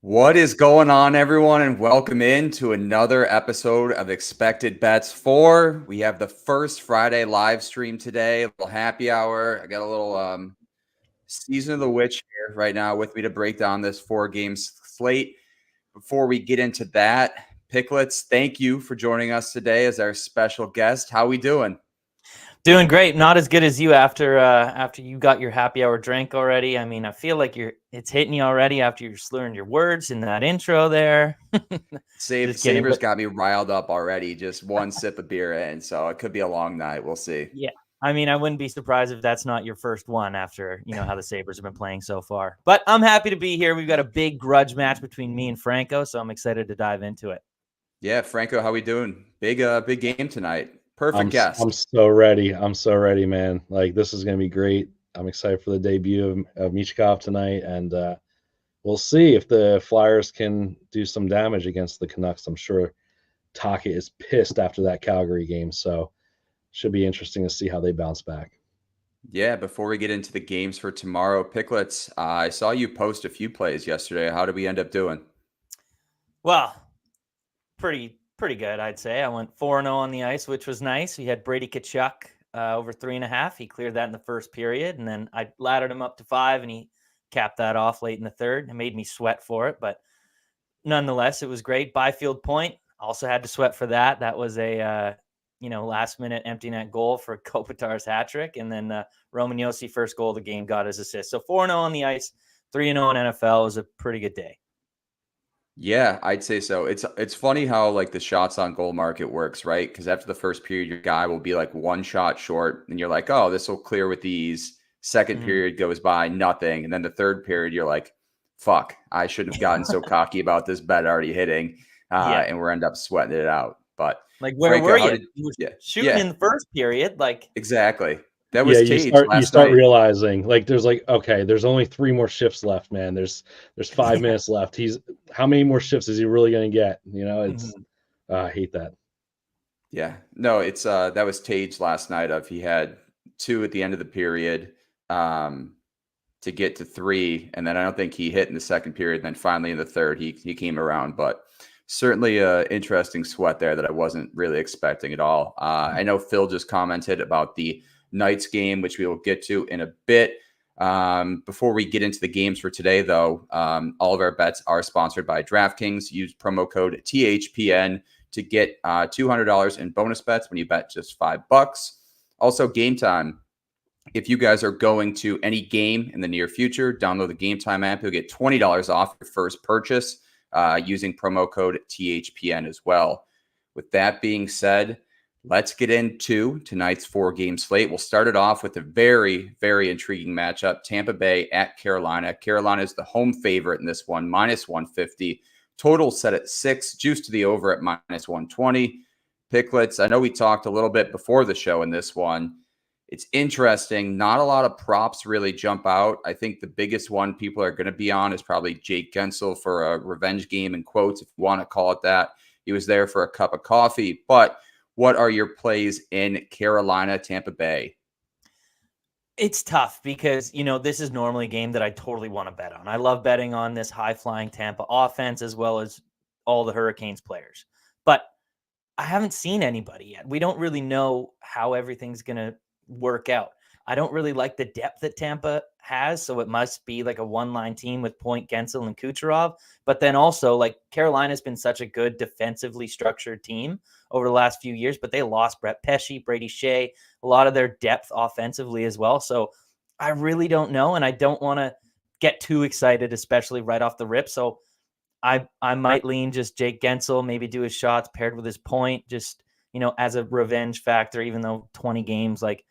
What is going on, everyone, and welcome in to another episode of Expected Bets 4. We have the first Friday live stream today, a little happy hour. I got a little Season of the Witch here right now with me to break down this 4-game slate. Before we get into that, Picklets, thank you for joining us today as our special guest. How we doing? Doing great. Not as good as you after you got your happy hour drink already. I mean, I feel like it's hitting you already after you're slurring your words in that intro there. Just kidding. Sabres got me riled up already. Just one sip of beer in, so it could be a long night. We'll see. Yeah. I mean, I wouldn't be surprised if that's not your first one after, how the Sabres have been playing so far. But I'm happy to be here. We've got a big grudge match between me and Franco, so I'm excited to dive into it. Yeah, Franco, how we doing? Big game tonight. Perfect guest. I'm so ready. I'm so ready, man. Like, this is going to be great. I'm excited for the debut of Michkov tonight, and we'll see if the Flyers can do some damage against the Canucks. I'm sure Taka is pissed after that Calgary game, so should be interesting to see how they bounce back. Yeah, before we get into the games for tomorrow, Picklets, I saw you post a few plays yesterday. How did we end up doing? Well, pretty good, I'd say. I went 4-0 on the ice, which was nice. We had Brady Tkachuk over 3.5. He cleared that in the first period, and then I laddered him up to 5, and he capped that off late in the third. It made me sweat for it, but nonetheless, it was great. Byfield point, also had to sweat for that. That was a last-minute empty net goal for Kopitar's hat trick, and then Roman Josi, first goal of the game, got his assist. So 4-0 on the ice, 3-0 in NFL was a pretty good day. Yeah, I'd say so. It's funny how like the shots on goal market works, right? Because after the first period, your guy will be like one shot short, and you're like, oh, this will clear with ease. Second period goes by, nothing. And then the third period, you're like, fuck, I shouldn't have gotten so cocky about this bet already hitting. And we're end up sweating it out. But like, where Franco, were you? You were shooting in the first period. Like, exactly. That was you start realizing, like, there's there's only 3 more shifts left, man. There's 5 minutes left. How many more shifts is he really going to get? I hate that. Yeah, no, it's that was Tage last night. He had 2 at the end of the period to get to 3, and then I don't think he hit in the second period. And then finally in the third, he came around, but certainly a interesting sweat there that I wasn't really expecting at all. I know Phil just commented about the Knights game, which we will get to in a bit. Before we get into the games for today, though, all of our bets are sponsored by DraftKings. Use promo code THPN to get $200 in bonus bets when you bet just $5. Also, Game Time. If you guys are going to any game in the near future, download the Game Time app. You'll get $20 off your first purchase using promo code THPN as well. With that being said, let's get into tonight's 4-game slate. We'll start it off with a very, very intriguing matchup. Tampa Bay at Carolina. Carolina is the home favorite in this one, -150. Total set at 6, juice to the over at -120. Picklets, I know we talked a little bit before the show in this one. It's interesting. Not a lot of props really jump out. I think the biggest one people are going to be on is probably Jake Gensel for a revenge game, in quotes, if you want to call it that. He was there for a cup of coffee, but what are your plays in Carolina, Tampa Bay? It's tough because, this is normally a game that I totally want to bet on. I love betting on this high-flying Tampa offense as well as all the Hurricanes players. But I haven't seen anybody yet. We don't really know how everything's going to work out. I don't really like the depth that Tampa has, so it must be like a one-line team with Point, Gensel, and Kucherov. But then also, like, Carolina's been such a good defensively structured team over the last few years, but they lost Brett Pesce, Brady Shea, a lot of their depth offensively as well. So I really don't know, and I don't want to get too excited, especially right off the rip. So I might lean just Jake Gensel, maybe do his shots paired with his Point, just, as a revenge factor, even though 20 games, like,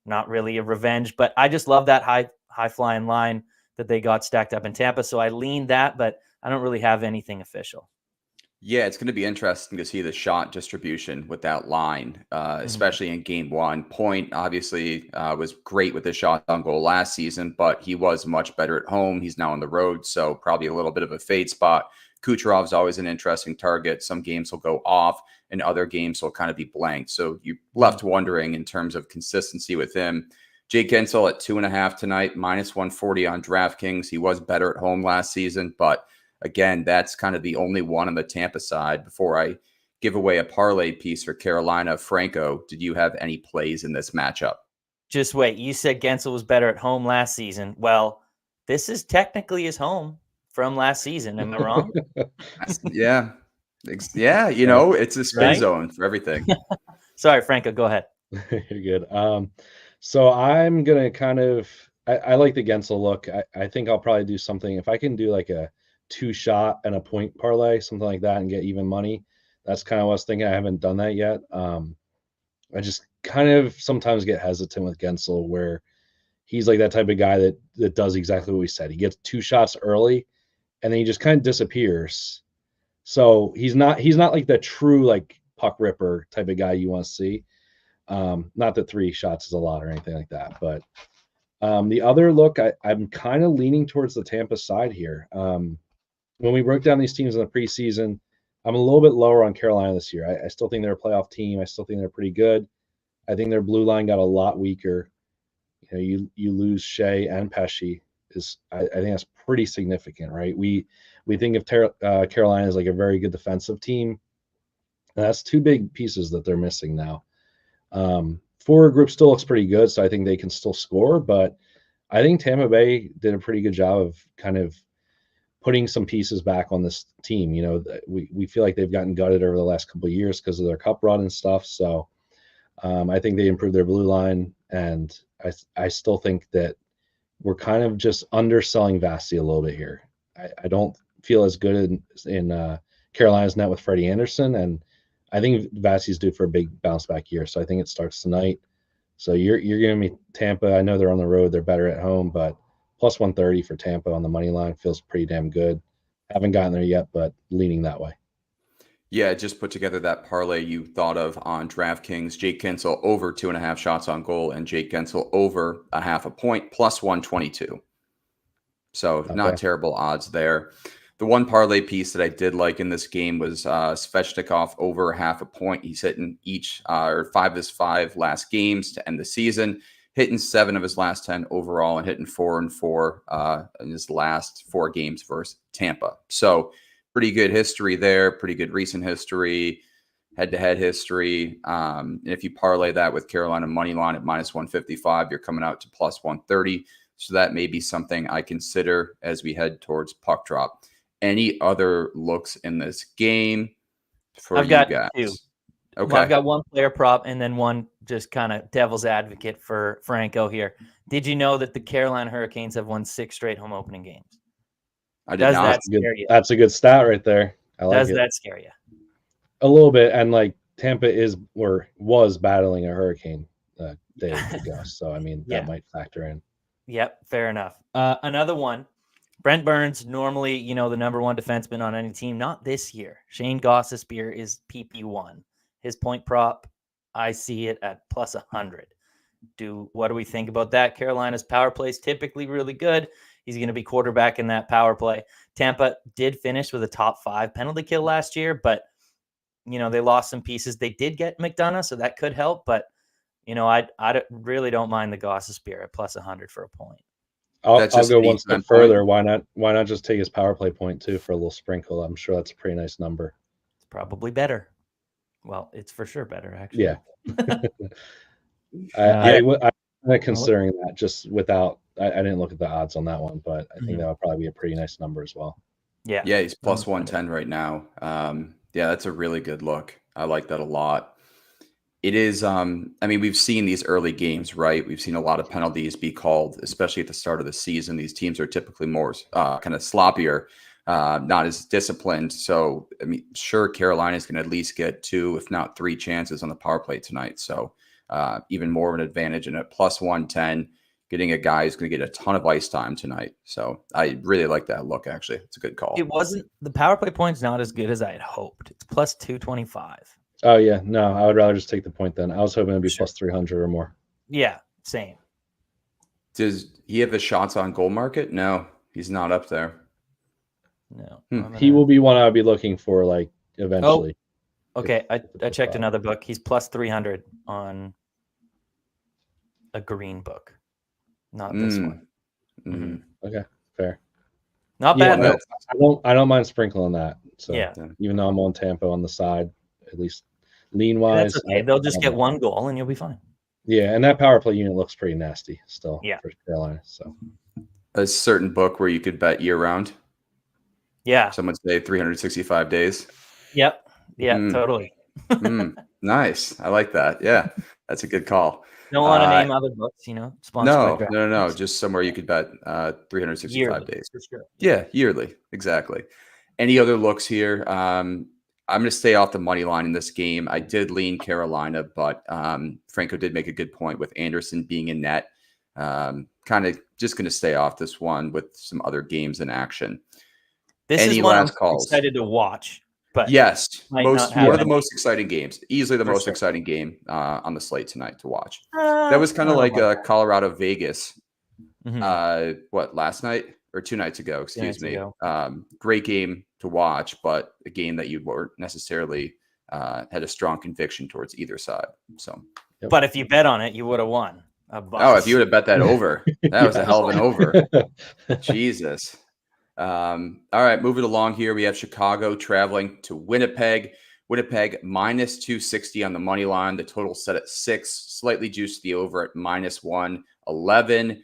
not really a revenge, but I just love that high flying line that they got stacked up in Tampa. So I lean that, but I don't really have anything official. Yeah, it's going to be interesting to see the shot distribution with that line, especially in game 1. Point obviously was great with the shot on goal last season, but he was much better at home. He's now on the road, so probably a little bit of a fade spot. Kucherov's always an interesting target. Some games will go off and other games will kind of be blank. So you're left wondering in terms of consistency with him. Jake Gensel at 2.5 tonight, -140 on DraftKings. He was better at home last season, but again, that's kind of the only one on the Tampa side. Before I give away a parlay piece for Carolina, Franco, did you have any plays in this matchup? Just wait. You said Gensel was better at home last season. Well, this is technically his home from last season. Am I wrong? Yeah. Yeah, it's a spin Right? zone for everything. Sorry, Franco, go ahead. You're good. So I'm gonna kind of I like the Gensel look. I think I'll probably do something if I can do like a 2-shot and a point parlay, something like that, and get even money. That's kind of what I was thinking. I haven't done that yet. I just kind of sometimes get hesitant with Gensel, where he's like that type of guy that does exactly what we said. He gets 2 shots early, and then he just kind of disappears. So he's not like the true like puck ripper type of guy you want to see. Not that 3 shots is a lot or anything like that, but the other look, I'm kind of leaning towards the Tampa side here. When we broke down these teams in the preseason, I'm a little bit lower on Carolina this year. I still think they're a playoff team. I still think they're pretty good. I think their blue line got a lot weaker. You lose Shea and Pesci I think that's pretty significant, right? We think of Carolina as like a very good defensive team. And that's 2 big pieces that they're missing now. Forward group still looks pretty good, so I think they can still score. But I think Tampa Bay did a pretty good job of kind of putting some pieces back on this team. We feel like they've gotten gutted over the last couple of years because of their cup run and stuff. So I think they improved their blue line, and I still think that we're kind of just underselling Vasi a little bit here. I don't feel as good in Carolina's net with Freddie Anderson, and I think Vasi's due for a big bounce back year. So I think it starts tonight. So you're giving me Tampa. I know they're on the road; they're better at home, but plus 130 for Tampa on the money line feels pretty damn good. Haven't gotten there yet, but leaning that way. Yeah, just put together that parlay you thought of on DraftKings. Jake Gensel over 2.5 shots on goal, and Jake Gensel over a half a point plus 122. So not terrible odds there. The one parlay piece that I did like in this game was Svechnikov over half a point. He's hitting each or 5 of his 5 last games to end the season, hitting 7 of his last 10 overall, and hitting 4 and 4 in his last 4 games versus Tampa. So pretty good history there, pretty good recent history, head-to-head history. And if you parlay that with Carolina money line at minus 155, you're coming out to plus 130. So that may be something I consider as we head towards puck drop. Any other looks in this game for I've you got guys? 2. Okay. Well, I've got one player prop and then one just kind of devil's advocate for Franco here. Did you know that the Carolina Hurricanes have won 6 straight home opening games? I did Does not. that scare you? That's a good stat right there. I like Does it. that scare you? A little bit, and like Tampa was battling a hurricane days ago, so I mean that might factor in. Yep, fair enough. Another one, Brent Burns, normally the number 1 defenseman on any team. Not this year. Shane Gostisbehere is PP1. His point prop, I see it at plus 100. What do we think about that? Carolina's power play is typically really good. He's going to be quarterback in that power play. Tampa did finish with a top 5 penalty kill last year, but they lost some pieces. They did get McDonough, so that could help. But I really don't mind the Gostisbehere at plus 100 for a point. I'll go one step further. Why not just take his power play point too for a little sprinkle? I'm sure that's a pretty nice number. It's probably better. Well, it's for sure better, actually. Yeah. I'm considering that just without. I didn't look at the odds on that one, but I think that would probably be a pretty nice number as well. Yeah. Yeah, he's plus 110 right now. Yeah, that's a really good look. I like that a lot. It is, I mean, we've seen these early games, right? We've seen a lot of penalties be called, especially at the start of the season. These teams are typically more kind of sloppier, not as disciplined. So, I mean, sure, Carolina's going to at least get 2, if not 3 chances on the power play tonight. So even more of an advantage. And at plus 110, getting a guy who's going to get a ton of ice time tonight. So I really like that look, actually. It's a good call. It wasn't – the power play point's not as good as I had hoped. It's plus 225. Oh, yeah. No, I would rather just take the point then. I was hoping it'd be plus 300 or more. Yeah, same. Does he have the shots on goal market? No, he's not up there. No. He will be one I would be looking for, like, eventually. Oh, okay. I checked another book. He's plus 300 on a green book. Not this one. Okay, fair. Not Yeah, bad. no, I don't mind sprinkling that. So Yeah. even though I'm on Tampa on the side, at least lean That's wise, okay. They'll just get one goal and you'll be fine. Yeah, and that power play unit looks pretty nasty still Yeah. for Carolina. So a certain book where you could bet year round. Yeah. Someone say 365 days. Yep. Yeah, totally. Nice. I like that. Yeah, that's a good call. Don't want to name other books, sponsored by No. DraftKings. Just somewhere you could bet 365 Yearly, days. for sure. Yeah, yearly. Exactly. Any other looks here? I'm going to stay off the money line in this game. I did lean Carolina, but Franco did make a good point with Anderson being in net. Kind of just going to stay off this one with some other games in action. This Any is one I'm last calls? excited to watch. But Yes, might not have one of the any. most exciting games, easily the For most sure. exciting game on the slate tonight to watch. That was kind I of don't know like about Colorado Vegas. Mhm. What, last night or 2 nights ago? Excuse nights me. ago. Great game to watch, but a game that you weren't necessarily had a strong conviction towards either side. So, But if you bet on it, you would have won a bunch. oh, if you would have bet that over, that was a hell of an over. Yeah. Jesus. All right, moving along here. We have Chicago traveling to Winnipeg. Winnipeg minus 260 on the money line. The total set at 6, slightly juiced the over at minus 111.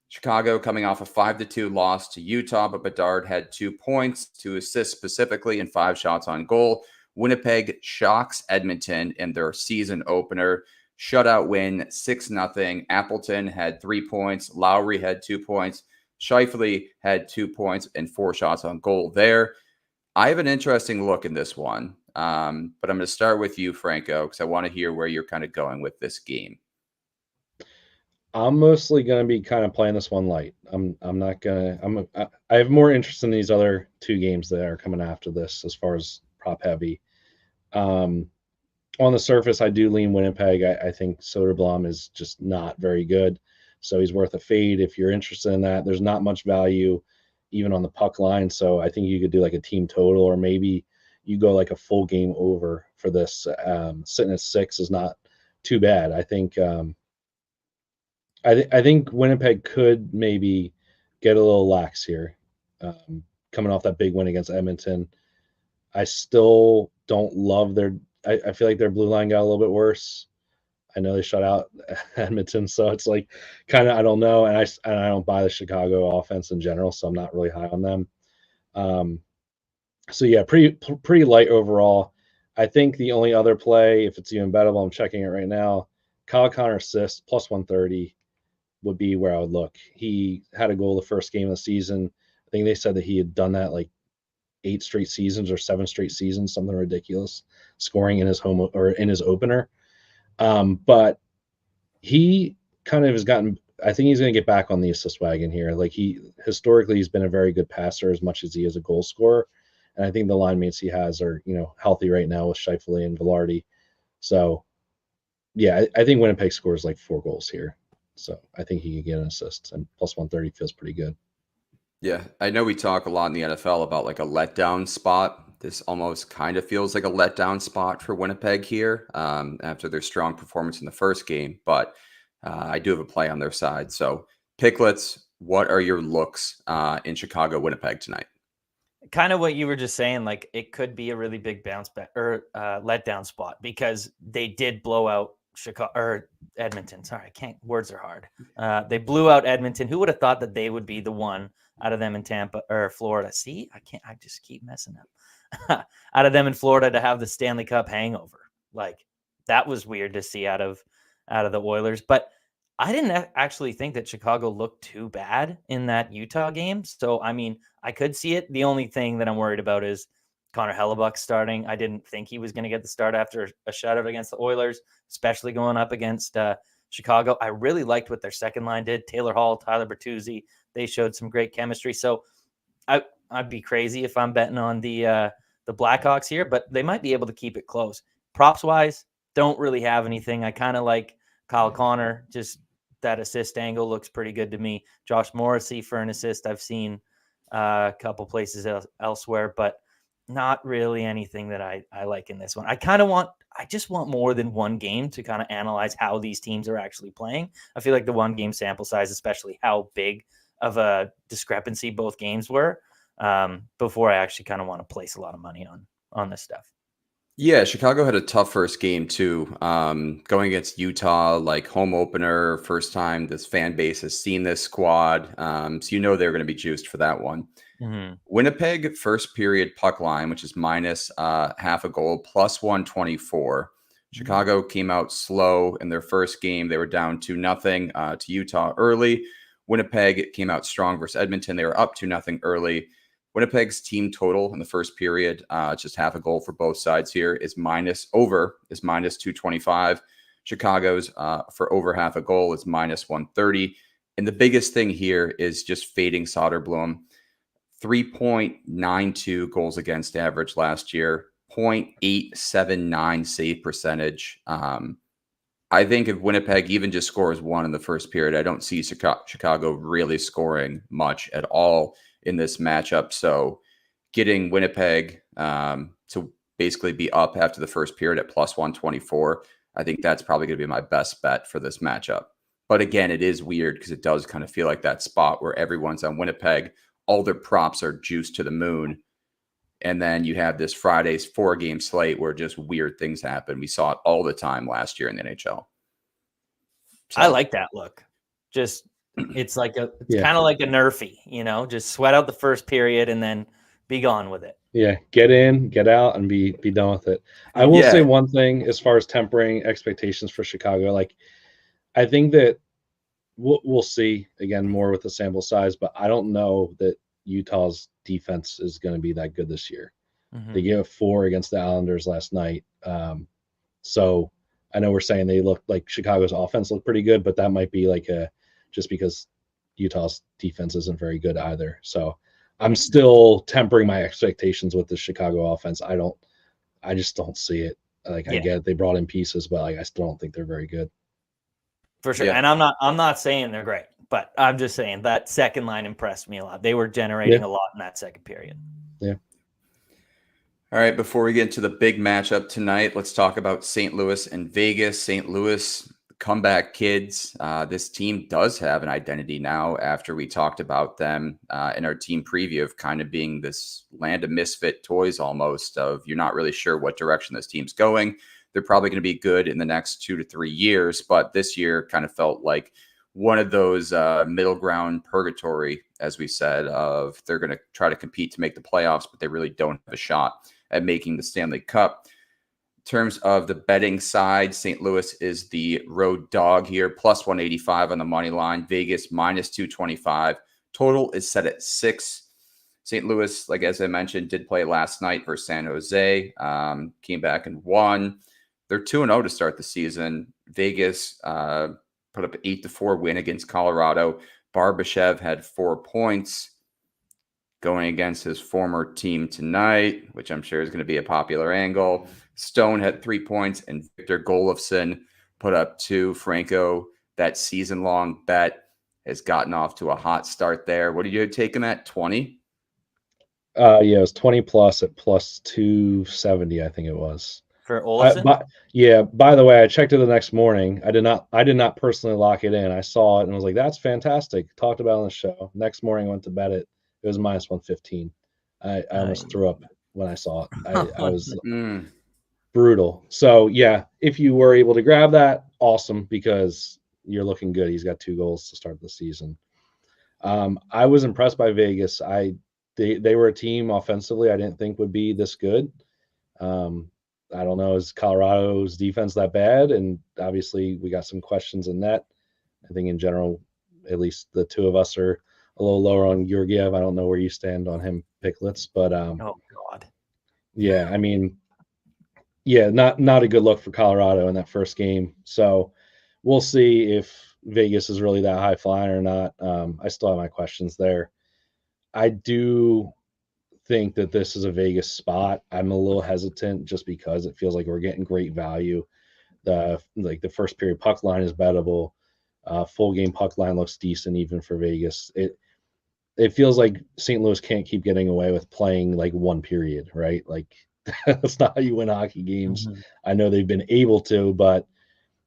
Chicago coming off a 5-2 loss to Utah, but Bedard had 2 points, 2 assists specifically, and 5 shots on goal. Winnipeg shocks Edmonton in their season opener. Shutout win, 6-0. Appleton had 3 points. Lowry had 2 points. Scheifele had 2 points and 4 shots on goal there. I have an interesting look in this one, but I'm going to start with you, Franco, because I want to hear where you're kind of going with this game. I'm mostly going to be kind of playing this one light. I'm not going to. I have more interest in these other 2 games that are coming after this as far as prop heavy. On the surface, I do lean Winnipeg. I think Soderblom is just not very good, so he's worth a fade if you're interested in that. There's not much value even on the puck line, so I think you could do like a team total, or maybe you go like a full game over for this. Sitting at 6 is not too bad. I think I think Winnipeg could maybe get a little lax here, coming off that big win against Edmonton. I still don't love their. I feel like their blue line got a little bit worse. I know they shut out Edmonton, so it's like kind of I don't know, and I don't buy the Chicago offense in general, so I'm not really high on them. So yeah, pretty light overall. I think the only other play, if it's even bettable, I'm checking it right now. Kyle Connor assist plus 130 would be where I would look. He had a goal the first game of the season. I think they said that he had done that like 8 straight seasons or 7 straight seasons, something ridiculous, scoring in his home or in his opener. But he kind of has gotten. I think he's going to get back on the assist wagon here. Like historically, he's been a very good passer as much as he is a goal scorer. And I think the line mates he has are healthy right now with Scheifele and Velarde. So yeah, I think Winnipeg scores like 4 goals here. So I think he could get an assist, and plus 130 feels pretty good. Yeah, I know we talk a lot in the NFL about like a letdown spot. This almost kind of feels like a letdown spot for Winnipeg here after their strong performance in the first game, but I do have a play on their side. So, Picklets, what are your looks in Chicago, Winnipeg tonight? Kind of what you were just saying, like it could be a really big bounce back or letdown spot because they did blow out Chicago or Edmonton. Sorry, words are hard. They blew out Edmonton. Who would have thought that they would be the one out of them in Tampa or Florida? See, I just keep messing up. Out of them in Florida to have the Stanley Cup hangover. Like that was weird to see out of the Oilers. But I didn't actually think that Chicago looked too bad in that Utah game. So, I mean, I could see it. The only thing that I'm worried about is Connor Hellebuck starting. I didn't think he was going to get the start after a shutout against the Oilers, especially going up against Chicago. I really liked what their second line did. Taylor Hall, Tyler Bertuzzi, they showed some great chemistry. So I'd be crazy if I'm betting on the Blackhawks here, but they might be able to keep it close. Props wise, don't really have anything. I kind of like Kyle Connor, just that assist angle looks pretty good to me. Josh Morrissey for an assist I've seen a couple places elsewhere, but not really anything that I like in this one. I just want more than one game to kind of analyze how these teams are actually playing. I feel like the one game sample size, especially how big of a discrepancy both games were, before I actually kind of want to place a lot of money on this stuff. Yeah, Chicago had a tough first game too. Going against Utah, like home opener, first time this fan base has seen this squad. So they're going to be juiced for that one. Mm-hmm. Winnipeg first period puck line, which is minus half a goal, plus 124. Chicago came out slow in their first game. They were down 2-0 to Utah early. Winnipeg came out strong versus Edmonton. They were up 2-0 early. Winnipeg's team total in the first period, just half a goal for both sides here, is minus 225. Chicago's for over half a goal is minus 130. And the biggest thing here is just fading Soderblom. 3.92 goals against average last year, 0.879 save percentage. I think if Winnipeg even just scores one in the first period, I don't see Chicago really scoring much at all in this matchup. So getting Winnipeg to basically be up after the first period at plus 124, I think that's probably going to be my best bet for this matchup. But again, it is weird because it does kind of feel like that spot where everyone's on Winnipeg. All their props are juiced to the moon. And then you have this Friday's 4-game slate where just weird things happen. We saw it all the time last year in the NHL. So. I like that look. Just it's kind of like a nerfy, just sweat out the first period and then be gone with it. Yeah, get in, get out, and be done with it. I will say one thing as far as tempering expectations for Chicago. Like, I think that we'll see again more with the sample size, but I don't know that Utah's defense is going to be that good this year. Mm-hmm. They gave 4 against the Islanders last night. So I know we're saying they look like Chicago's offense looked pretty good, but that might be just because Utah's defense isn't very good either. So I'm still tempering my expectations with the Chicago offense. I just don't see it. I get it. They brought in pieces, but I still don't think they're very good. For sure. Yeah. And I'm not saying they're great, but I'm just saying that second line impressed me a lot. They were generating a lot in that second period. Yeah. All right, before we get into the big matchup tonight, let's talk about St. Louis and Vegas. St. Louis comeback kids. This team does have an identity now after we talked about them in our team preview of kind of being this land of misfit toys almost, of you're not really sure what direction this team's going. They're probably going to be good in the next 2 to 3 years, but this year kind of felt like one of those middle ground purgatory, as we said, of they're going to try to compete to make the playoffs, but they really don't have a shot at making the Stanley Cup. In terms of the betting side, St. Louis is the road dog here, plus 185 on the money line. Vegas minus 225. Total is set at 6. St. Louis, as I mentioned, did play last night versus San Jose. Came back and won. They're 2-0 to start the season. Vegas put up an 8-4 win against Colorado. Barbashev had 4 points going against his former team tonight, which I'm sure is going to be a popular angle. Stone had 3 points, and Victor Golofsson put up 2. Franco, that season-long bet, has gotten off to a hot start there. What did you take him at, 20? Yeah, it was 20 plus at plus 270, I think it was. For Olsen? By the way, I checked it the next morning. I did not personally lock it in. I saw it and was like, that's fantastic. Talked about it on the show. Next morning I went to bet it. It was minus 115. I almost threw up when I saw it. I was brutal. So yeah, if you were able to grab that, awesome, because you're looking good. He's got 2 goals to start the season. I was impressed by Vegas. They were a team offensively I didn't think would be this good. I don't know, is Colorado's defense that bad? And obviously we got some questions in that. I think in general, at least the two of us are a little lower on Georgiev. I don't know where you stand on him, Picklets, but oh God. Yeah, I mean, yeah, not a good look for Colorado in that first game. So we'll see if Vegas is really that high flying or not. I still have my questions there. I do think that this is a Vegas spot. I'm a little hesitant just because it feels like we're getting great value. The first period puck line is bettable. Full game puck line looks decent even for Vegas. It feels like St. Louis can't keep getting away with playing like one period, right? Like that's not how you win hockey games. Mm-hmm. I know they've been able to, but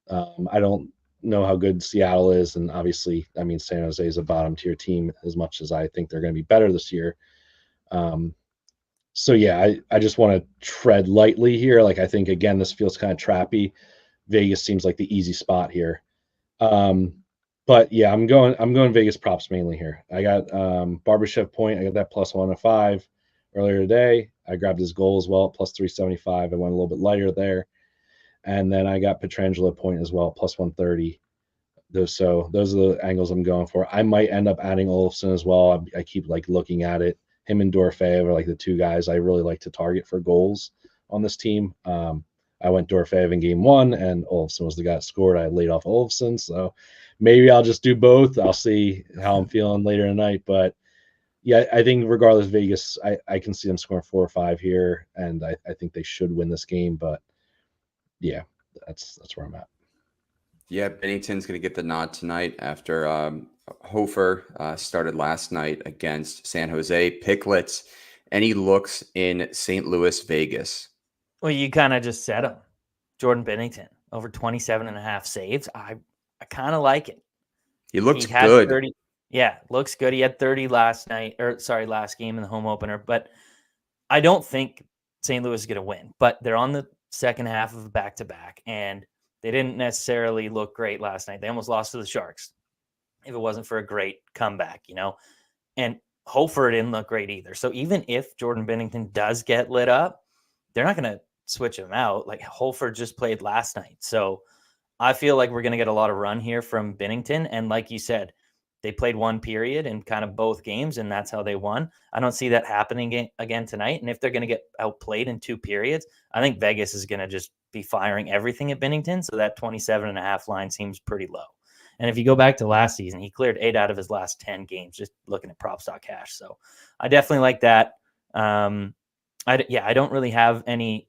I don't know how good Seattle is. And obviously, I mean, San Jose is a bottom tier team as much as I think they're going to be better this year. So yeah, I just want to tread lightly here. Like, I think again, this feels kind of trappy. Vegas seems like the easy spot here. But yeah, I'm going Vegas props mainly here. I got Barbashev point. I got that +105 earlier today. I grabbed his goal as well, +375. I went a little bit lighter there. And then I got Pietrangelo point as well, +130. Those are the angles I'm going for. I might end up adding Olofsson as well. I keep like looking at it. Him and Dorofeyev are like the two guys I really like to target for goals on this team. I went Dorofeyev in game 1, and Olofsson was the guy that scored. I laid off Olofsson, so maybe I'll just do both. I'll see how I'm feeling later tonight. But yeah, I think regardless, Vegas, I can see them scoring 4 or 5 here, and I think they should win this game. But yeah, that's where I'm at. Yeah, Bennington's going to get the nod tonight after Hofer started last night against San Jose. Picklets, any looks in St. Louis, Vegas? Well, you kind of just said him. Jordan Bennington, over 27.5 saves. I kind of like it. He looks He had good. 30. Yeah, looks good. He had 30 last game in the home opener. But I don't think St. Louis is going to win. But they're on the second half of a back-to-back, and they didn't necessarily look great last night. They almost lost to the Sharks if it wasn't for a great comeback, And Hofer didn't look great either. So even if Jordan Bennington does get lit up, they're not going to switch him out. Like Hofer just played last night. So I feel like we're going to get a lot of run here from Bennington. And like you said, they played one period in kind of both games, and that's how they won. I don't see that happening again tonight. And if they're going to get outplayed in 2 periods, I think Vegas is going to just be firing everything at Bennington. So that 27.5 line seems pretty low. And if you go back to last season, he cleared 8 out of his last 10 games, just looking at props.cash. So I definitely like that. I don't really have any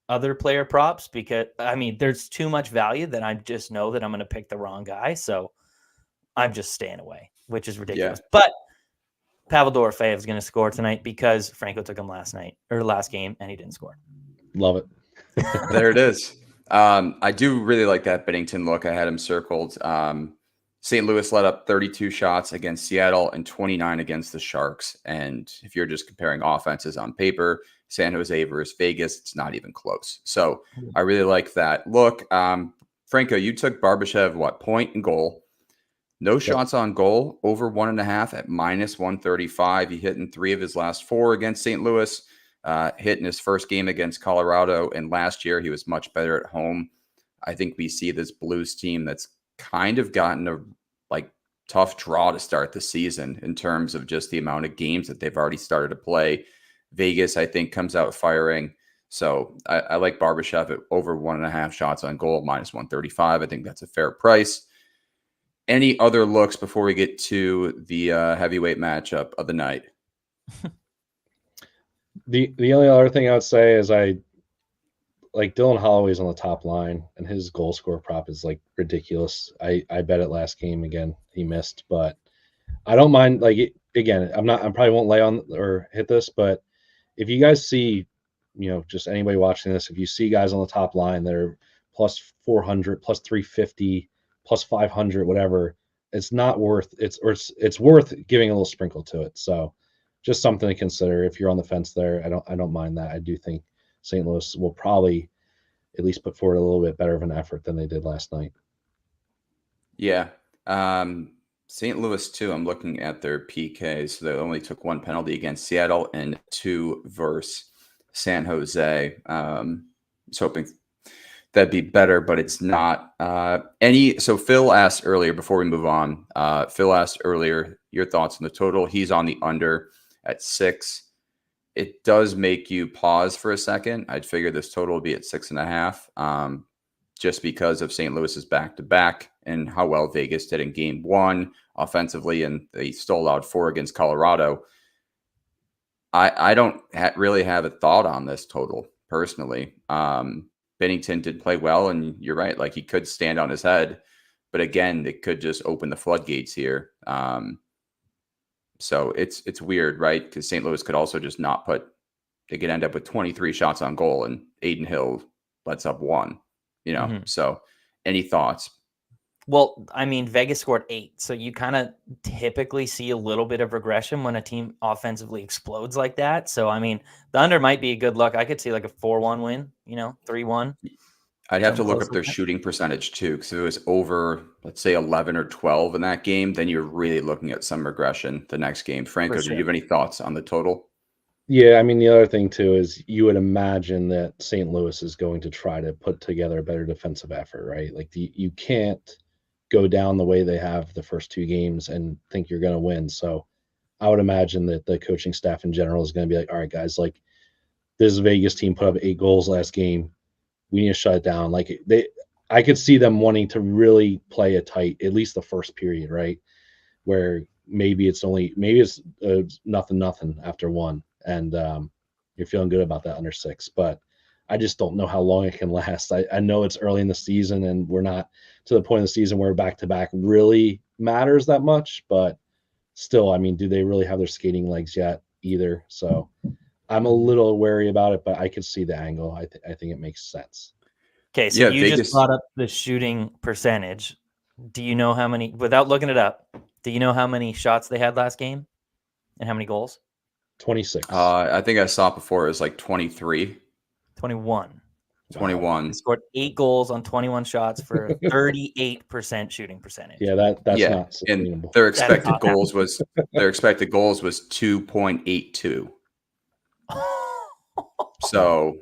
other player props because, there's too much value that I just know that I'm going to pick the wrong guy. So I'm just staying away, which is ridiculous. Yeah. But Pavel Dorofeyev is going to score tonight because Franco took him last game and he didn't score. Love it. There it is. I do really like that Bennington look. I had him circled. St. Louis let up 32 shots against Seattle and 29 against the Sharks. And if you're just comparing offenses on paper, San Jose versus Vegas, it's not even close. So I really like that look. Franco, you took Barbashev, point and goal? No shots on goal, over 1.5 at -135. He hit in 3 of his last 4 against St. Louis. Hit in his first game against Colorado, and last year he was much better at home. I think we see this Blues team that's kind of gotten a tough draw to start the season in terms of just the amount of games that they've already started to play. Vegas, I think, comes out firing. So I like Barbashev at over 1.5 shots on goal, -135. I think that's a fair price. Any other looks before we get to the heavyweight matchup of the night? The only other thing I would say is I like Dylan Holloway's on the top line, and his goal score prop is like ridiculous. I bet it last game again. He missed, but I don't mind. Again, I probably won't lay on or hit this, but if you guys see, just anybody watching this, if you see guys on the top line that are +400, +350, +500, whatever, it's not worth it's worth giving a little sprinkle to it. So just something to consider if you're on the fence there. I don't mind that. I do think St. Louis will probably at least put forward a little bit better of an effort than they did last night. Yeah. St. Louis, too, I'm looking at their PKs. So they only took 1 penalty against Seattle and 2 versus San Jose. I was hoping that'd be better, but it's not. So Phil asked earlier, before we move on, Phil asked earlier your thoughts on the total. He's on the under at 6. It does make you pause for a second. I'd figure this total would be at 6.5, just because of St. Louis's back-to-back and how well Vegas did in game 1 offensively, and they still allowed 4 against Colorado. I don't really have a thought on this total personally. Bennington did play well, and you're right. He could stand on his head, but again, it could just open the floodgates here. So it's weird, right? Because St. Louis could also just not they could end up with 23 shots on goal, and Aiden Hill lets up 1. So any thoughts? Well, I mean, Vegas scored 8, so you kind of typically see a little bit of regression when a team offensively explodes like that. So, I mean, the under might be a good look. I could see like a 4-1 win, 3-1. I'd have to Something look close up like their that. shooting percentage too, because if it was over, let's say 11 or 12 in that game, then you're really looking at some regression the next game. For Franco, do you sure. have any thoughts on the total? Yeah, I mean, the other thing too is you would imagine that St. Louis is going to try to put together a better defensive effort, right? Like you can't go down the way they have the first 2 games and think you're going to win. So I would imagine that the coaching staff in general is going to be like, all right, guys, like this Vegas team put up 8 goals last game. We need to shut it down. I could see them wanting to really play it tight, at least the first period, right? Where maybe it's nothing after one, and you're feeling good about that under 6. But I just don't know how long it can last. I know it's early in the season, and we're not to the point of the season where back to back really matters that much. But still, I mean, do they really have their skating legs yet either? So I'm a little wary about it, but I could see the angle. I think it makes sense. Okay, so Yeah, you just Vegas. brought up the shooting percentage. Do you know how many, without looking it up, do you know how many shots they had last game and how many goals? 26. I think I saw it before. It was like 23, 21. Wow. They 21. scored 8 goals on 21 shots for a 38% shooting percentage. Yeah, that's Yeah, not and sustainable. That's not their expected goals was 2.82. So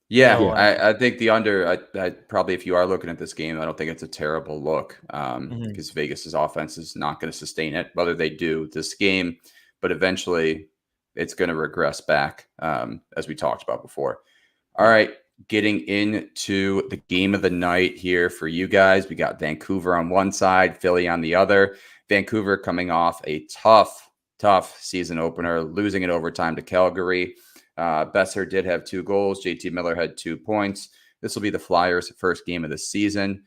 yeah, no way. I think the under. I probably, if you are looking at this game, I don't think it's a terrible look, Mhm. because Vegas's offense is not going to sustain it. Whether they do this game, but eventually it's going to regress back, as we talked about before. All Yeah. right, getting into the game of the night here for you guys. We got Vancouver on one side, Philly on the other. Vancouver coming off a tough season opener, losing in overtime to Calgary. Besser did have 2 goals. JT Miller had 2 points. This will be the Flyers' first game of the season.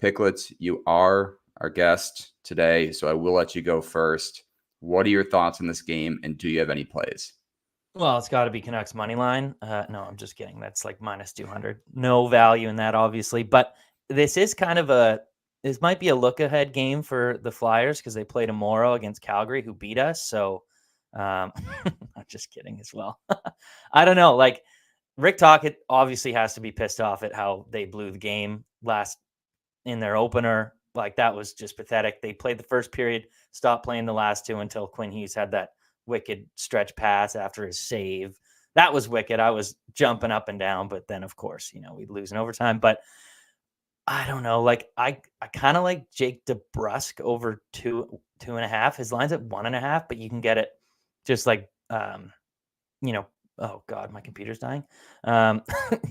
Picklets, you are our guest today, so I will let you go first. What are your thoughts on this game, and do you have any plays? Well, it's got to be Canucks money line. No, I'm just kidding. That's like minus 200. No value in that, obviously. But this is kind of this might be a look ahead game for the Flyers because they play tomorrow against Calgary, who beat us. So I'm just kidding as well. I don't know. Like Rick Tocchet obviously has to be pissed off at how they blew the game last in their opener. Like that was just pathetic. They played the first period, stopped playing the last 2 until Quinn Hughes had that wicked stretch pass after his save. That was wicked. I was jumping up and down, but then of course, we'd lose in overtime. But I don't know. Like I kind of like Jake DeBrusk over 2.5. His line's at 1.5, but you can get it just like oh God, my computer's dying.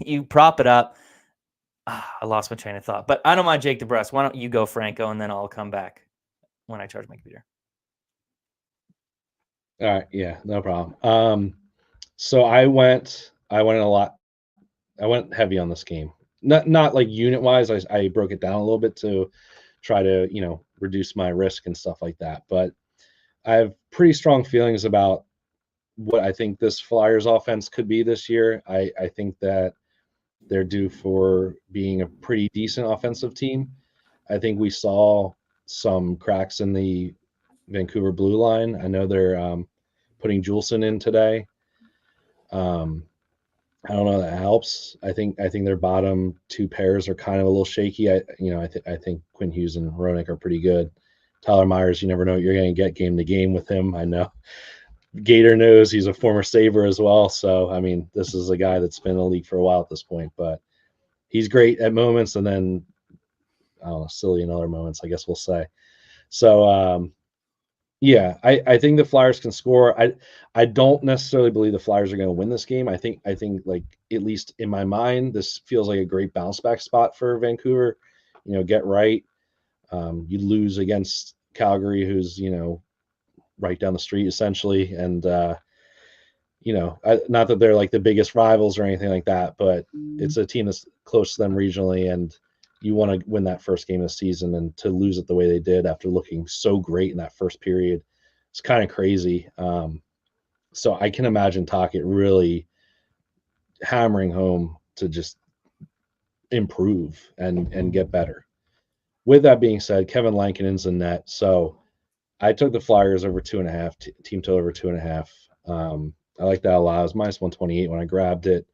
You prop it up. I lost my train of thought, but I don't mind Jake DeBrusk. Why don't you go, Franco, and then I'll come back when I charge my computer. All right, yeah, no problem. So I went a lot. I went heavy on this game. Not like unit wise. I broke it down a little bit to try to reduce my risk and stuff like that. But I have pretty strong feelings about what I think this Flyers offense could be this year. I think that they're due for being a pretty decent offensive team. I think we saw some cracks in the Vancouver blue line. I know they're putting Juleson in today. I don't know if that helps. I think their bottom 2 pairs are kind of a little shaky. I think Quinn Hughes and Roenick are pretty good. Tyler Myers, you never know what you're going to get game to game with him. I know Gator knows he's a former Sabre as well. So, I mean, this is a guy that's been in the league for a while at this point, but he's great at moments and then, I don't know, silly in other moments, I guess we'll say. So, yeah, I think the Flyers can score. I don't necessarily believe the Flyers are going to win this game. I think like at least in my mind, this feels like a great bounce back spot for Vancouver. Get right. You lose against Calgary, who's right down the street essentially, and not that they're like the biggest rivals or anything like that, but it's a team that's close to them regionally, and you want to win that first game of the season, and to lose it the way they did after looking so great in that first period, it's kind of crazy. So I can imagine Tocchet really hammering home to just improve and get better. with that being said, Kevin Lankinen's in net, so I took the Flyers over 2.5, team total over 2.5. I like that a lot. It was minus 128 when I grabbed it.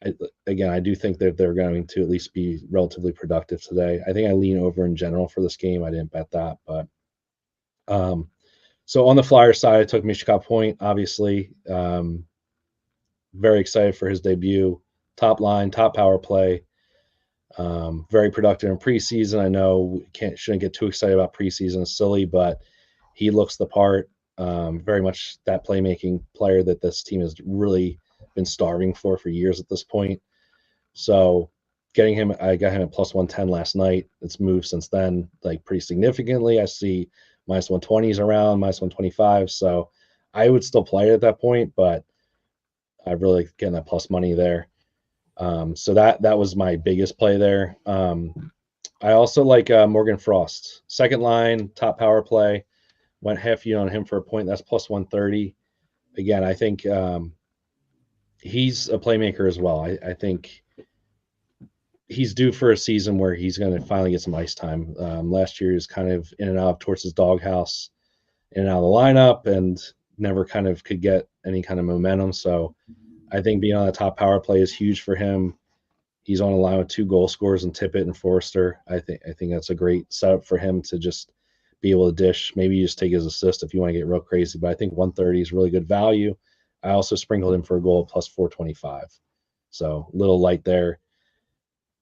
I do think that they're going to at least be relatively productive today. I think I lean over in general for this game. I didn't bet that, but so on the Flyers side, I took Mishka Point, obviously. Very excited for his debut. Top line, top power play. Very productive in preseason. I know shouldn't get too excited about preseason. It's silly, but he looks the part. Very much that playmaking player that this team has really been starving for years at this point. So getting him, I got him at plus 110 last night. It's moved since then, like pretty significantly. I see minus 120s around, minus 125. So I would still play it at that point, but I really getting that plus money there. So that was my biggest play there. I also like Morgan Frost, second line, top power play. Went half unit on him for a point. That's plus 130. Again, I think he's a playmaker as well. I think he's due for a season where he's going to finally get some ice time. Last year he was kind of in and out towards his doghouse, in and out of the lineup, and never kind of could get any kind of momentum. So I think being on the top power play is huge for him. He's on a line with 2 goal scorers in Tippett and Forrester. I think that's a great setup for him to just be able to dish. Maybe you just take his assist if you want to get real crazy, but I think 130 is really good value. I also sprinkled him for a goal at plus 425. So a little light there.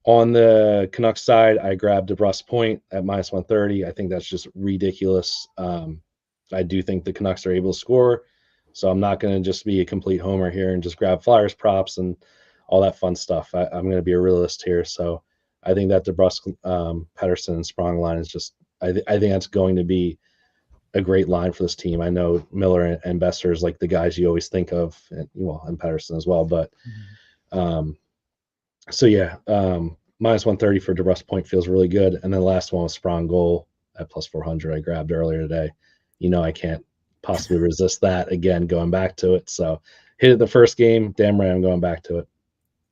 On the Canucks side, I grabbed DeBrusque Point at minus 130. I think that's just ridiculous. I do think the Canucks are able to score, so I'm not going to just be a complete homer here and just grab Flyers props and all that fun stuff. I'm going to be a realist here. So I think that DeBrusque, Pettersson, and Sprong line is just I think that's going to be a great line for this team. I know Miller and Besser is like the guys you always think of, and Pettersson as well. But so yeah, minus 130 for DeBrusque Point feels really good. And then the last one was Sprong goal at plus 400 I grabbed earlier today. I can't possibly resist that again, going back to it. So hit it the first game. Damn right I'm going back to it.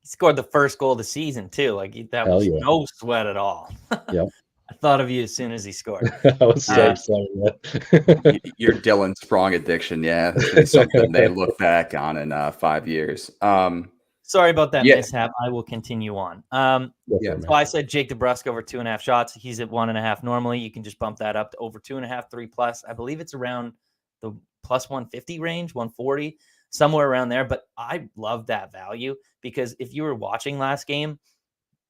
He scored the first goal of the season too. Like that was no sweat at all. Yep. I thought of you as soon as he scored. I was so excited. Your Dylan Sprong addiction, yeah, that's gonna be something they look back on in 5 years. Sorry about that mishap. I will continue on. So I said Jake DeBrusque over 2.5 shots. He's at 1.5 normally. You can just bump that up to over 2.5, 3+. I believe it's around the plus 150 range, 140, somewhere around there. But I love that value because if you were watching last game,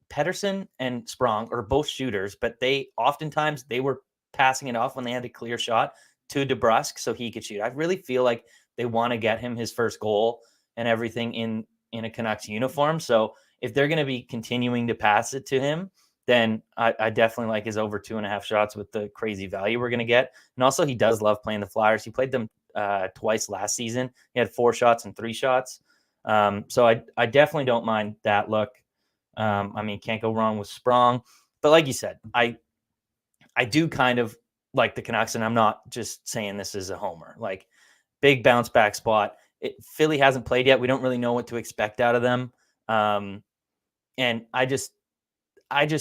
Pettersson and Sprong are both shooters, but they were passing it off when they had a clear shot to DeBrusque so he could shoot. I really feel like they want to get him his first goal and everything in a Canucks uniform. So if they're going to be continuing to pass it to him, then I definitely like his over 2.5 shots with the crazy value we're going to get. And also he does love playing the Flyers. He played them twice last season. He had 4 shots and 3 shots. So I definitely don't mind that look. Can't go wrong with Sprong. But like you said, I do kind of like the Canucks, and I'm not just saying this as a homer. Like, big bounce back spot. Philly hasn't played yet. We don't really know what to expect out of them. And I just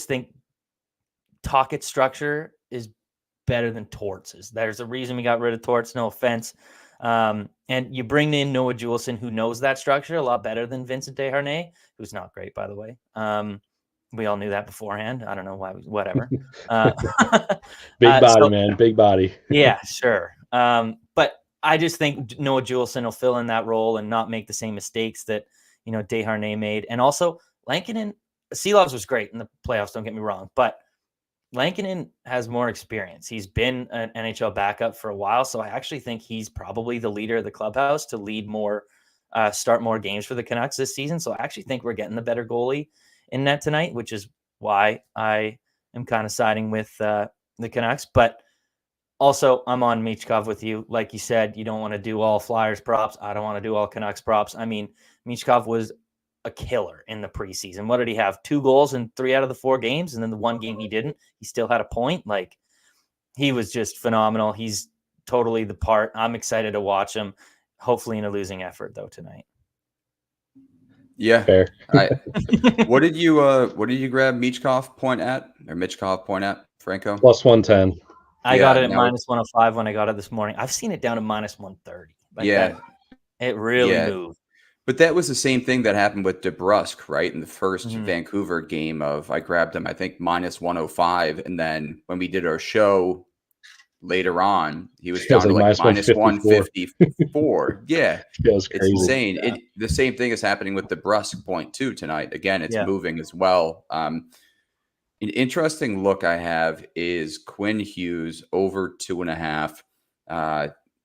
think Tocchet's structure is better than Torts'. There's a reason we got rid of Torts, no offense. And you bring in Noah Juleson, who knows that structure a lot better than Vincent Desharnais, who's not great, by the way. We all knew that beforehand. I don't know why, whatever. Big body, man. Big body. Yeah, sure. But I just think Noah Juleson will fill in that role and not make the same mistakes that, Desharnais made. And also, Lankinen, Seelovs was great in the playoffs, don't get me wrong, but Lankinen has more experience. He's been an NHL backup for a while, so I actually think he's probably the leader of the clubhouse to lead more, start more games for the Canucks this season. So I actually think we're getting the better goalie in net tonight, which is why I am kind of siding with the Canucks. But also, I'm on Michkov with you. Like you said, you don't want to do all Flyers props. I don't want to do all Canucks props. I mean, Michkov was a killer in the preseason. What did he have? 2 goals in 3 out of the 4 games. And then the one game he didn't, he still had a point. Like, he was just phenomenal. He's totally the part. I'm excited to watch him, hopefully in a losing effort though tonight. Yeah. Fair. What did you grab Michkov point at, Franco? Plus 110. I got Yeah, it at now minus 105 when I got it this morning. I've seen it down to minus 130. Like yeah, that, it really yeah. moved. But that was the same thing that happened with DeBrusque, right? In the first Mhm. Vancouver game I grabbed him, I think, minus 105. And then when we did our show later on, he was It down was to like like minus minus 154. 154. Yeah. It was It's crazy. insane. The same thing is happening with DeBrusque point too tonight. Again, it's Yeah. moving as well. An interesting look I have is Quinn Hughes over 2.5.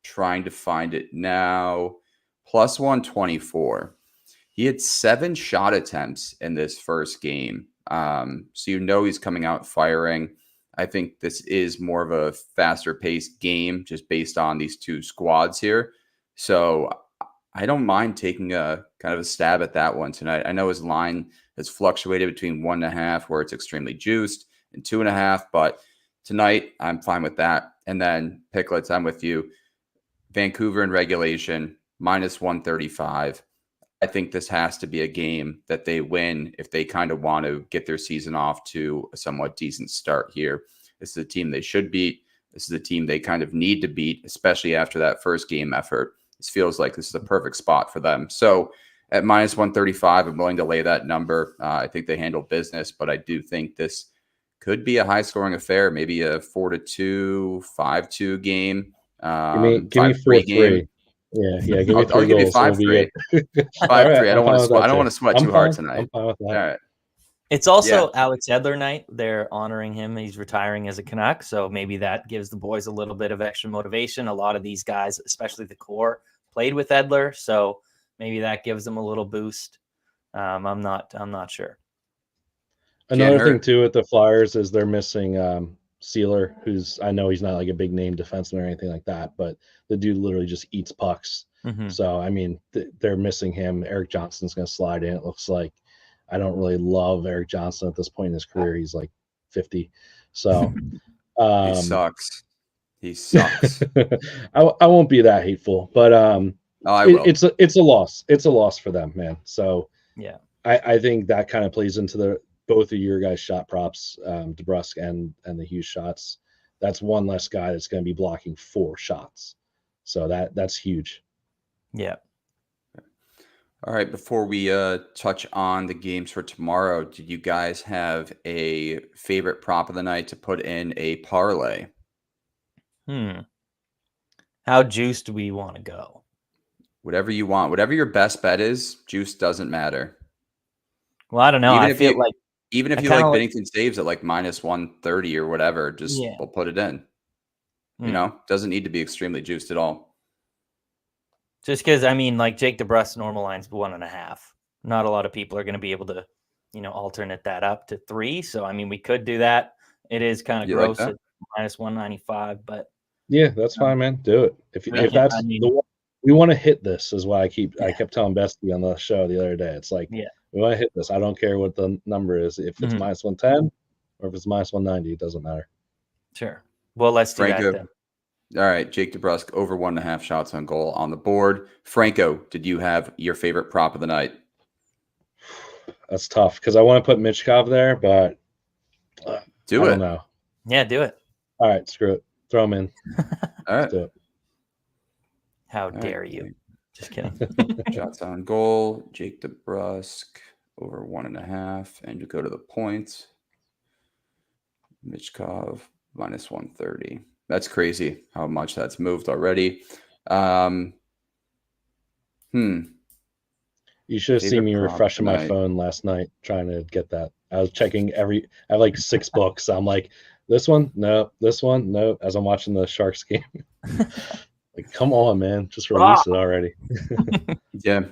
Trying to find it now. Plus 124. He had 7 shot attempts in this first game. So he's coming out firing. I think this is more of a faster paced game just based on these two squads here. So I don't mind taking a kind of a stab at that one tonight. I know his line has fluctuated between 1.5, where it's extremely juiced, and 2.5, but tonight I'm fine with that. And then Picklets, I'm with you. Vancouver in regulation, minus 135. I think this has to be a game that they win if they kind of want to get their season off to a somewhat decent start here. This is a team they should beat. This is a team they kind of need to beat, especially after that first game effort. This feels like this is a perfect spot for them. So at minus 135, I'm willing to lay that number. I think they handle business, but I do think this could be a high-scoring affair, maybe a 4-2, 5-2 game. Give me 5-3 game. 4-3. Yeah. Give me I'll 3 give you goals. And we'll be 5-3. good. 5-3. All right, I don't want to sweat I'm too hard fine. tonight. I'm fine with that. All right. It's also Alex Edler night. They're honoring him. He's retiring as a Canuck, so maybe that gives the boys a little bit of extra motivation. A lot of these guys, especially the core, played with Edler, so maybe that gives them a little boost. I'm not sure. Another thing too with the Flyers is they're missing Sealer, who's, I know he's not like a big name defenseman or anything like that, but the dude literally just eats pucks. Mm-hmm. So I mean, they're missing him. Eric Johnson's going to slide in. It looks like. I don't really love Eric Johnson at this point in his career. He's like 50. So he sucks. I won't be that hateful, but it's a loss. It's a loss for them, man. So yeah, I think that kind of plays into both of your guys' shot props, DeBrusque and the Hughes shots. That's one less guy that's going to be blocking 4 shots. So that's huge. Yeah. All right. Before we touch on the games for tomorrow, did you guys have a favorite prop of the night to put in a parlay? How juiced do we want to go? Whatever you want. Whatever your best bet is, juice doesn't matter. Well, I don't know. Even if you like Binnington saves at like minus 130 or whatever, we'll put it in. Doesn't need to be extremely juiced at all. Just because, I mean, like Jake DeBrusque normal line's 1.5. Not a lot of people are going to be able to, alternate that up to 3. So, I mean, we could do that. It is kind of gross at minus 195, but yeah, that's fine, man. Do it. If that's the one we want to hit, this is why I kept telling Bestie on the show the other day. It's like, we want to hit this. I don't care what the number is. If it's minus 110 or if it's minus 190, it doesn't matter. Sure. Well, let's do that then. All right, Jake DeBrusque over 1.5 shots on goal on the board. Franco, did you have your favorite prop of the night? That's tough because I want to put Michkov there, but I don't know. Yeah, do it. All right, screw it. Throw him in. All right. Let's do it. How dare you? Just kidding. Shots on goal, Jake DeBrusque over 1.5, and you go to the points. Michkov minus 130. That's crazy how much that's moved already. You should have seen me refreshing my phone last night trying to get that. I was checking I have like 6 books. I'm like, this one, no, this one, no. As I'm watching the Sharks game, like, come on, man, just release it already. Yeah,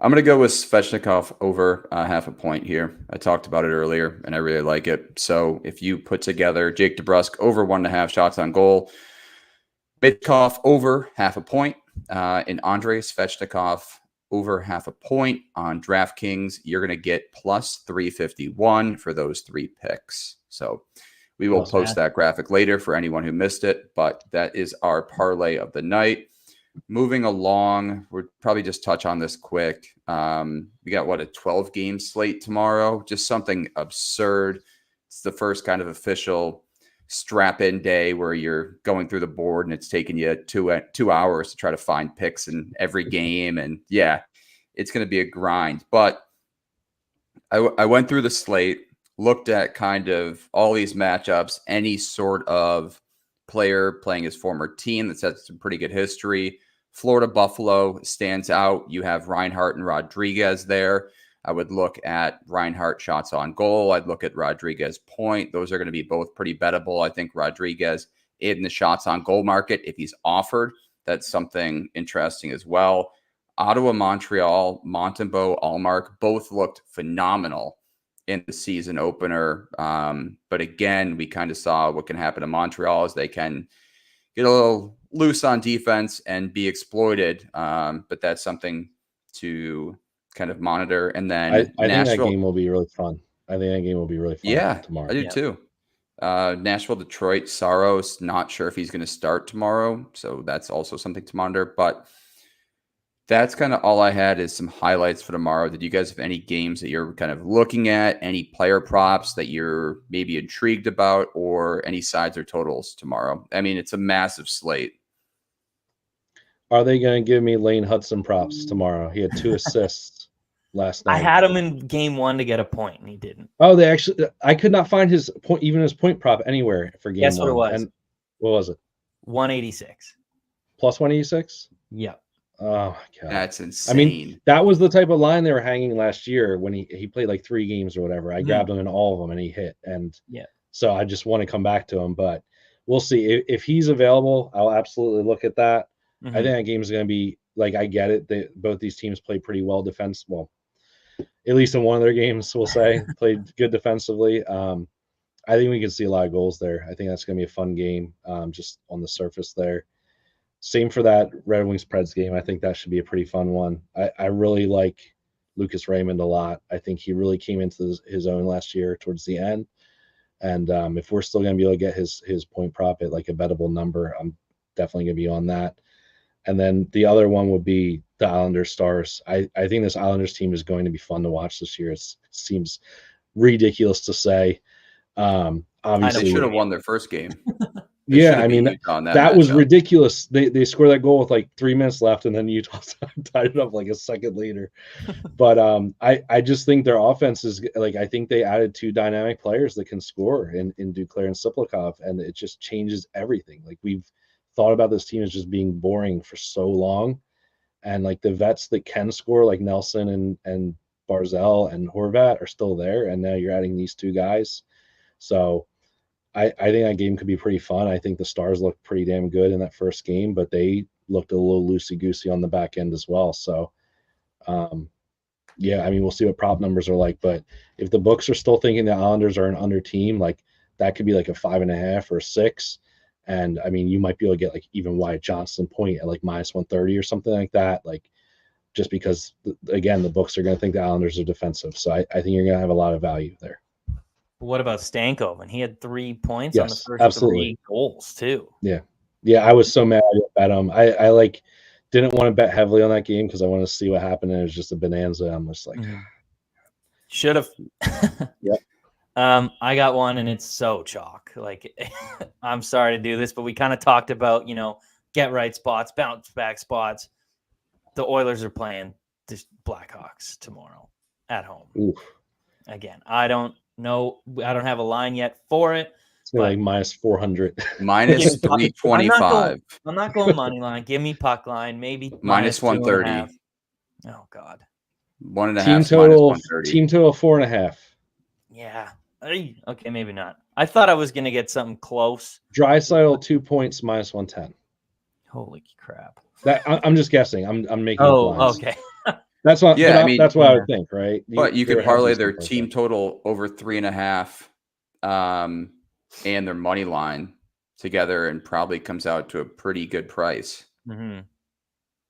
I'm gonna go with Svechnikov over 0.5 point here. I talked about it earlier, and I really like it. So if you put together Jake DeBrusque over 1.5 shots on goal, Michkov over 0.5 point, and Andrei Svechnikov over 0.5 point on DraftKings, you're going to get plus 351 for those 3 picks. So we will post that graphic later for anyone who missed it, but that is our parlay of the night. moving along, we'll probably just touch on this quick. We got a 12-game slate tomorrow, just something absurd. It's the first kind of official strap-in day where you're going through the board and it's taking you 2 hours to try to find picks in every game. And yeah, it's going to be a grind. But I went through the slate, looked at kind of all these matchups, any sort of player playing his former team that's had some pretty good history. Florida Buffalo stands out. You have Reinhart and Rodriguez there. I would look at Reinhart shots on goal. I'd look at Rodriguez point. Those are going to be both pretty bettable. I think Rodriguez in the shots on goal market, if he's offered, that's something interesting as well. Ottawa, Montreal, Montembeault, Allmark both looked phenomenal in the season opener. But again, we kind of saw what can happen to Montreal as they can get a little loose on defense and be exploited. But that's something to kind of monitor. And then I think that Nashville game will be really fun. Yeah, tomorrow. I do too. Nashville, Detroit, Saros, not sure if he's going to start tomorrow. So that's also something to monitor. But that's kind of all I had is some highlights for tomorrow. Did you guys have any games that you're kind of looking at, any player props that you're maybe intrigued about, or any sides or totals tomorrow? I mean, it's a massive slate. Are they going to give me Lane Hudson props tomorrow? He had 2 assists last night. I had him in game 1 to get a point, and he didn't. Oh, I could not find his point, even his point prop anywhere for game 1. Guess what it was? And what was it? 186. Plus 186? Yep. Oh my god, That's insane. I mean, that was the type of line they were hanging last year when he played like 3 games or whatever. I grabbed him in all of them and he hit. And so I just want to come back to him, but we'll see if he's available. I'll absolutely look at that. I think that game is going to be like, I get it. Both these teams play pretty well Well, at least in one of their games, we'll say played good defensively. I think we can see a lot of goals there. I think that's going to be a fun game, just on the surface there. Same for that Red Wings Preds game. I think that should be a pretty fun one. I really like Lucas Raymond a lot. I think he really came into his own last year towards the end. And if we're still going to be able to get his point prop at like a bettable number, I'm definitely going to be on that. And then the other one would be the Islanders Stars. I think this Islanders team is going to be fun to watch this year. It seems ridiculous to say. Obviously, they should have won their first game. Yeah, I mean, that was ridiculous. They scored that goal with like 3 minutes left, and then Utah tied it up like a second later. But I just think their offense is like, I think they added 2 dynamic players that can score in Duclair and Siplikov, and it just changes everything. Like, we've thought about this team as just being boring for so long, and like the vets that can score, like Nelson and Barzell and Horvat, are still there, and now you're adding these 2 guys. So I think that game could be pretty fun. I think the Stars looked pretty damn good in that first game, but they looked a little loosey-goosey on the back end as well. So, yeah, I mean, we'll see what prop numbers are like. But if the books are still thinking the Islanders are an under team, like that could be like a 5.5 or 6. And, I mean, you might be able to get like even Wyatt Johnston point at like minus 130 or something like that. Like, just because, again, the books are going to think the Islanders are defensive. So I think you're going to have a lot of value there. What about Stanko? And he had 3 points on the first absolutely. 3 goals too. Yeah. I was so mad I bet him. I like didn't want to bet heavily on that game because I wanted to see what happened, and it was just a bonanza. I'm just like, should have. Yep. I got one, and it's so chalk. Like, I'm sorry to do this, but we kind of talked about, get right spots, bounce back spots. The Oilers are playing the Blackhawks tomorrow at home. Oof. Again, I don't know. I don't have a line yet for it. It's like minus 400. Minus 325. I'm not going money line. Give me puck line. Maybe minus 130. Oh, God. 1.5. Team total 4.5. Yeah. Okay, maybe not. I thought I was going to get something close. Draisaitl 2 points minus 110. Holy crap. That I'm just guessing. I'm making. Okay. That's what. Yeah, I mean, that's what I would think, right? But you could parlay their team total over 3.5, and their money line together, and probably comes out to a pretty good price. Mm-hmm.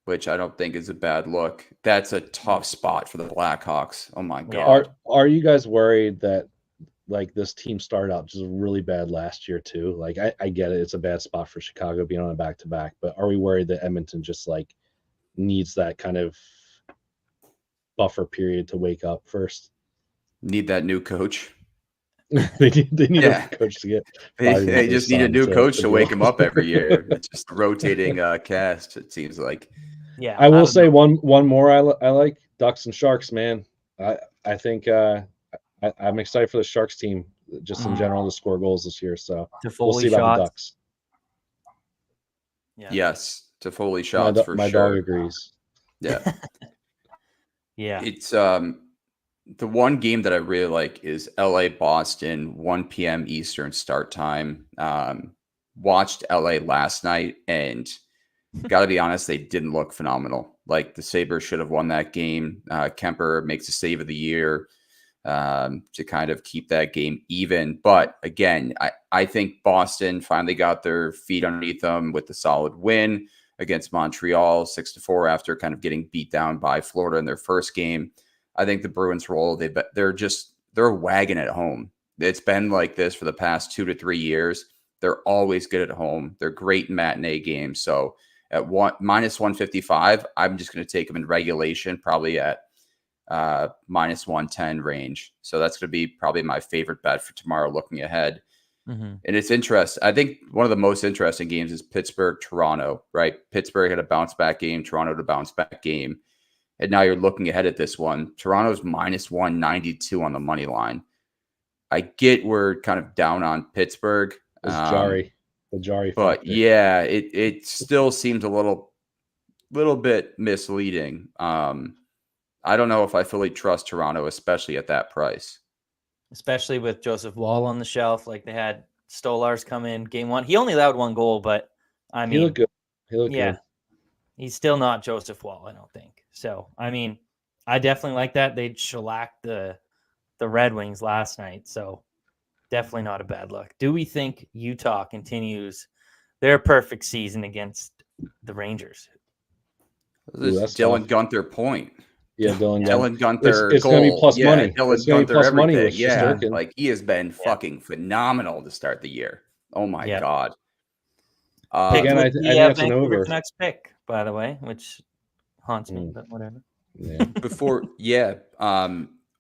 Which I don't think is a bad look. That's a tough spot for the Blackhawks. Oh my God. Are you guys worried that like this team started out just really bad last year too. Like I get it, it's a bad spot for Chicago being on a back-to-back, but are we worried that Edmonton just like needs that kind of buffer period to wake up first? Need that new coach. they need Yeah. a coach to get They fired into the just need a sun new coach to go. wake him up every year. It's just a rotating cast, it seems like. Yeah, I will don't say know. one more I like Ducks and Sharks, man. I think I'm excited for the Sharks team just in general to score goals this year. So To we'll Foley see about the shots. Ducks. Yeah. Yes, to Foley shots for My sure. dog agrees. Yeah. Yeah. It's the one game that I really like is LA Boston, 1 p.m. Eastern start time. Watched LA last night, and gotta be honest, they didn't look phenomenal. Like the Sabres should have won that game. Kemper makes a save of the year to kind of keep that game even. But again, I think Boston finally got their feet underneath them with the solid win against Montreal 6-4 after kind of getting beat down by Florida in their first game. I think the Bruins roll. They're a wagon at home. It's been like this for the past 2 to 3 years. They're always good at home. They're great in matinee games. So at -155, I'm just going to take them in regulation, probably at -110 range. So that's going to be probably my favorite bet for tomorrow looking ahead. Mm-hmm. And it's interesting. I think one of the most interesting games is Pittsburgh-Toronto, right? Pittsburgh had a bounce back game, Toronto had a bounce back game. And now you're looking ahead at this one. Toronto's -192 on the money line. I get we're kind of down on Pittsburgh. It's the Jarry But factor. yeah, it still seems a little bit misleading. I don't know if I fully trust Toronto, especially at that price. Especially with Joseph Wall on the shelf. Like they had Stolars come in game one. He only allowed one goal, but I mean, he looked good. He looked yeah, good. he's still not Joseph Wall, I don't think. So, I mean, I definitely like that. They shellacked the Red Wings last night. So, definitely not a bad look. Do we think Utah continues their perfect season against the Rangers? This is that's Dylan tough. Gunther point. Yeah, Dylan Gunther it's going to be goal. plus Yeah, money. Dylan It's going to be Gunther plus money with everything. Yeah, Shesterkin. like he has been fucking phenomenal to start the year. Oh my God. Again, I think that's an Vancouver over. Canucks pick, by the way, which haunts me, but whatever. Yeah.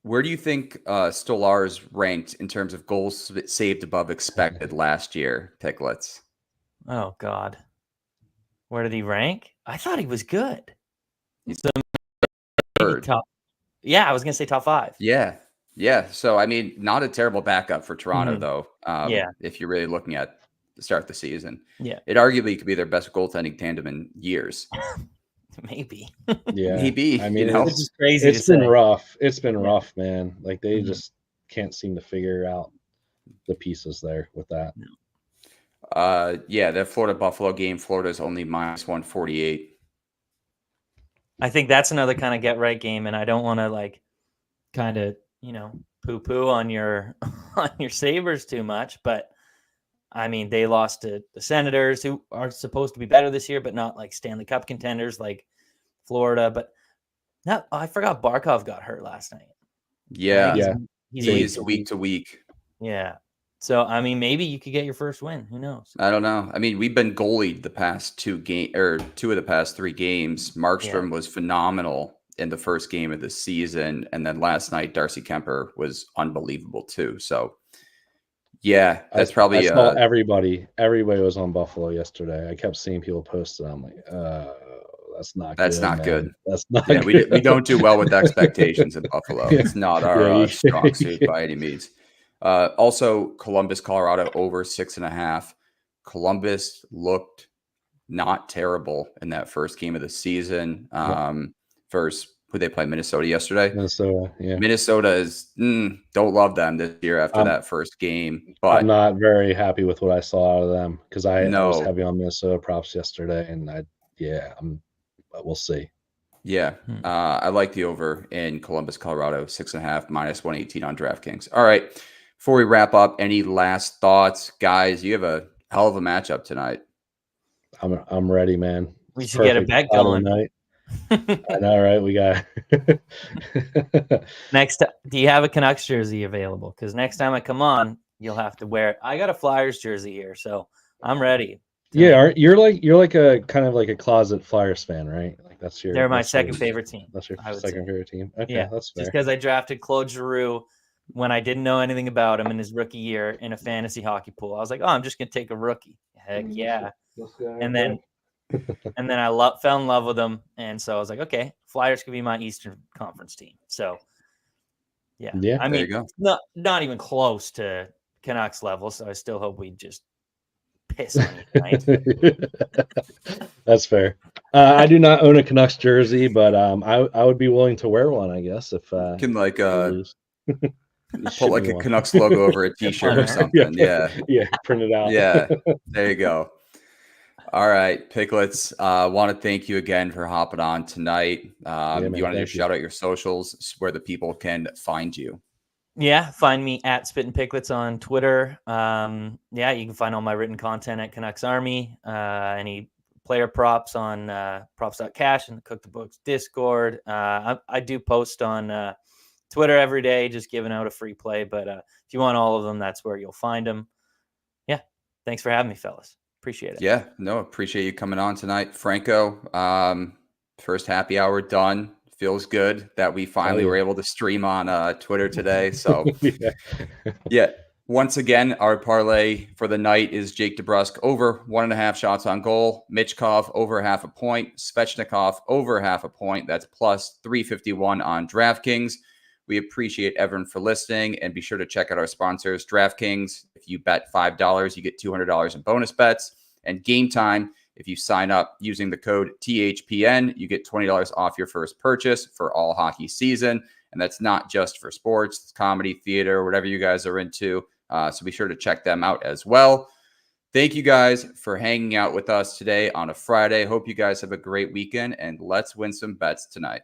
Where do you think Stolarz ranked in terms of goals saved above expected last year, Picklets? Oh God, where did he rank? I thought he was good. He's Maybe top. Yeah, I was gonna say top 5. Yeah. So I mean, not a terrible backup for Toronto, though. Yeah. If you're really looking at the start of the season, Yeah, it arguably could be their best goaltending tandem in years. maybe. Yeah, Maybe. I mean, Which is crazy. It's been rough. It's been rough, man. Like they Mhm. just can't seem to figure out the pieces there with that. Yeah, that Florida Buffalo game, Florida's only -148. I think that's another kind of get right game, and I don't want to like kind of poo poo on your on your Sabres too much, but I mean they lost to the Senators, who are supposed to be better this year, but not like Stanley Cup contenders like Florida. But now I forgot Barkov got hurt last night. Yeah, Right? He's week to week. Yeah. So I mean, maybe you could get your first win. Who knows? I don't know. I mean, we've been goalied the past 2 of the past 3 games. Markstrom was phenomenal in the first game of the season, and then last night Darcy Kemper was unbelievable too. So, yeah, that's probably I saw everybody was on Buffalo yesterday. I kept seeing people post it. I'm like, that's not good. That's not good. We don't do well with expectations in Buffalo. It's not our strong suit by any means. Also, Columbus, Colorado over 6.5. Columbus looked not terrible in that first game of the season. First, who they play? Minnesota yesterday. Minnesota is don't love them this year after that first game. But I'm not very happy with what I saw out of them because I was heavy on Minnesota props yesterday, and we'll see. Yeah, I like the over in Columbus, Colorado, 6.5 -118 on DraftKings. All right. Before we wrap up, any last thoughts, guys? You have a hell of a matchup tonight. I'm ready, man. We should get a bet going. I know, right? We got Next, do you have a Canucks jersey available? Because next time I come on, you'll have to wear it. I got a Flyers jersey here, so I'm ready. Yeah, you're like a kind of like a closet Flyers fan, right? Like They're my second favorite team. That's your I would second say. favorite team. Okay, Yeah, that's fair. just because I drafted Claude Giroux when I didn't know anything about him in his rookie year in a fantasy hockey pool. I was like, oh, I'm just gonna take a rookie. Heck yeah! And then I fell in love with them, and so I was like, okay, Flyers could be my Eastern Conference team. So yeah, Yeah, I there mean, you go. not even close to Canucks level. So I still hope we just piss on you tonight. That's fair. I do not own a Canucks jersey, but I would be willing to wear one, I guess, if You can like we lose. put Ship like me a one. Canucks logo over a t-shirt or Yeah, something. Yeah. Yeah, print it out. Yeah. There you go. All right, Picklets. Want to thank you again for hopping on tonight. man, You want to thank just you. shout out your socials where the people can find you? Yeah, find me at Spittin' Picklets on Twitter. Yeah, you can find all my written content at Canucks Army. Any player props on props.cash and the Cook the Books Discord. I do post on Twitter every day, just giving out a free play. But if you want all of them, that's where you'll find them. Yeah, thanks for having me, fellas. Appreciate it. Yeah, no, appreciate you coming on tonight. Franco, first happy hour done. Feels good that we finally were able to stream on Twitter today. So yeah. Once again, our parlay for the night is Jake DeBrusk over 1.5 shots on goal, Michkov over half a point, Svechnikov over half a point. That's plus 351 on DraftKings. We appreciate everyone for listening, and be sure to check out our sponsors, DraftKings. If you bet $5, you get $200 in bonus bets. And Game Time, if you sign up using the code THPN, you get $20 off your first purchase for all hockey season. And that's not just for sports, it's comedy, theater, whatever you guys are into. So be sure to check them out as well. Thank you guys for hanging out with us today on a Friday. Hope you guys have a great weekend, and let's win some bets tonight.